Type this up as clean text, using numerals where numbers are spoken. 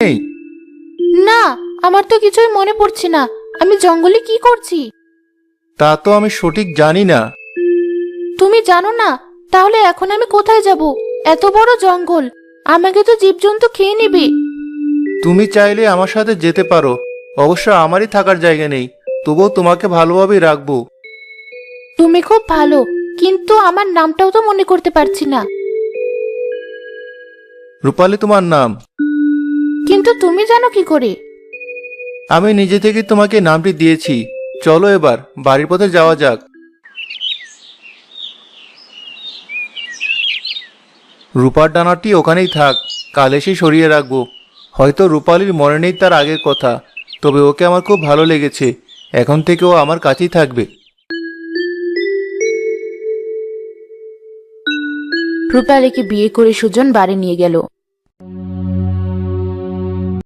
নেই? না, আমার তো কিছুই মনে পড়ছে না। আমি জঙ্গলে কি করছি? তা তো আমি সঠিক জানি না। তুমি জানো না? তাহলে এখন আমি কোথায় যাব? এত বড় জঙ্গল, আমাকে তো জীবজন্তু খেয়ে নেবে। তুমি চাইলে আমার সাথে যেতে পারো। অবশ্য আমারই থাকার জায়গা নেই, তবুও তোমাকে ভালোভাবেই রাখবো। তুমি খুব ভালো, কিন্তু আমার নামটাও তো মনে করতে পারছি না। রূপালী তোমার নাম? কিন্তু তুমি জানো কি করে? আমি নিজে থেকে তোমাকে নামটি দিয়েছি। চলো এবার বাড়ির পথে যাওয়া যাক। রূপার ডানাটি ওখানেই থাক, কাল এসে সরিয়ে রাখবো। হয়তো রূপালীর মনে নেই তার আগের কথা, তবে ওকে আমার খুব ভালো লেগেছে। এখন থেকে ও আমার কাছেই থাকবে। রূপালীকে বিয়ে করে সুজন বাড়ি নিয়ে গেল।